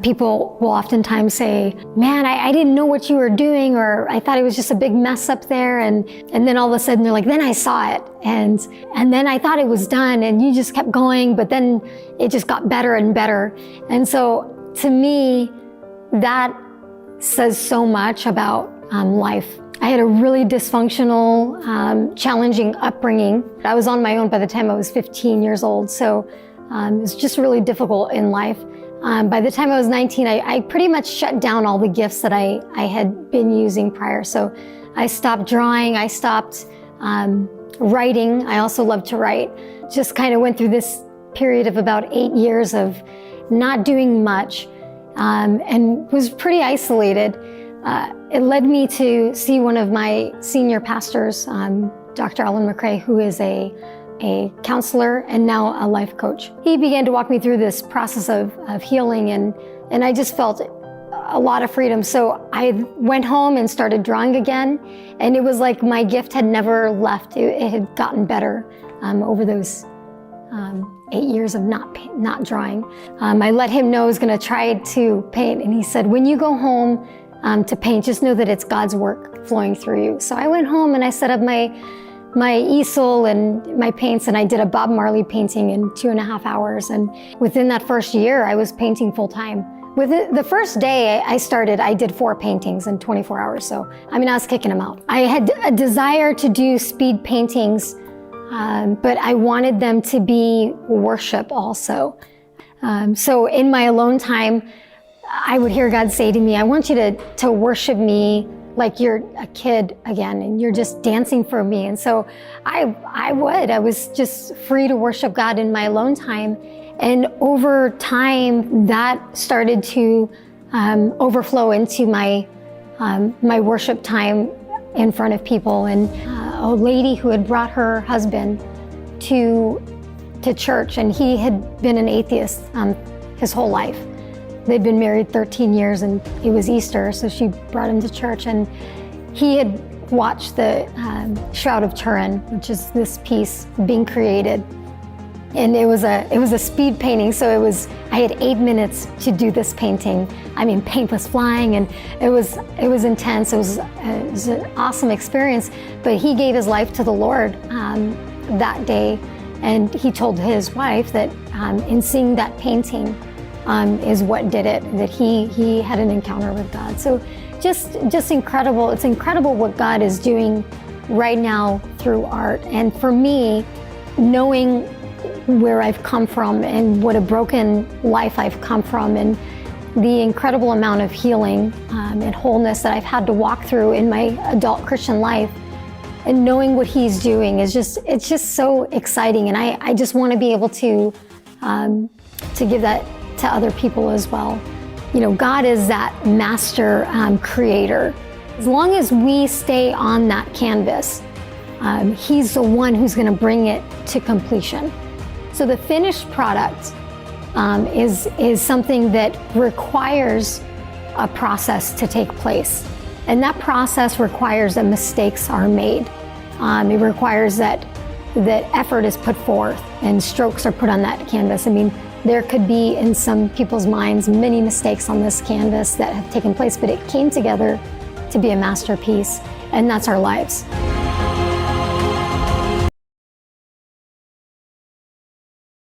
People will oftentimes say, man, I didn't know what you were doing, or I thought it was just a big mess up there. And then all of a sudden they're like, then I saw it. And then I thought it was done, and you just kept going, but then it just got better and better. And so to me, that says so much about life. I had a really dysfunctional, challenging upbringing. I was on my own by the time I was 15 years old. So it was just really difficult in life. By the time I was 19, I pretty much shut down all the gifts that I had been using prior. So I stopped drawing, I stopped writing. I also love to write. Just kind of went through this period of about 8 years of not doing much, and was pretty isolated. It led me to see one of my senior pastors, Dr. Alan McRae, who is a counselor and now a life coach. He began to walk me through this process of healing, and I just felt a lot of freedom. So I went home and started drawing again, and it was like my gift had never left. It had gotten better over those 8 years of not drawing. I let him know I was going to try to paint, and he said, when you go home to paint, just know that it's God's work flowing through you. So I went home and I set up my easel and my paints, and I did a Bob Marley painting in 2.5 hours. And within that first year, I was painting full time. Within the first day I did 4 paintings in 24 hours. So, I was kicking them out. I had a desire to do speed paintings, but I wanted them to be worship also. So in my alone time, I would hear God say to me, I want you to worship me like you're a kid again, and you're just dancing for me. And so I was just free to worship God in my alone time. And over time, that started to overflow into my worship time in front of people. And a lady who had brought her husband to church, and he had been an atheist his whole life. They'd been married 13 years, and it was Easter, so she brought him to church. And he had watched the Shroud of Turin, which is this piece being created. And it was a speed painting, so I had 8 minutes to do this painting. Paint was flying, and it was intense. It was an awesome experience. But he gave his life to the Lord that day, and he told his wife that in seeing that painting is what did it, that he had an encounter with God. So just incredible. It's incredible what God is doing right now through art. And for me, knowing where I've come from and what a broken life I've come from, and the incredible amount of healing and wholeness that I've had to walk through in my adult Christian life, and knowing what he's doing it's just so exciting. And I just want to be able to give that to other people as well. God is that master creator. As long as we stay on that canvas, he's the one who's going to bring it to completion. So the finished product is something that requires a process to take place. And that process requires that mistakes are made. It requires that effort is put forth and strokes are put on that canvas. There could be, in some people's minds, many mistakes on this canvas that have taken place, but it came together to be a masterpiece, and that's our lives.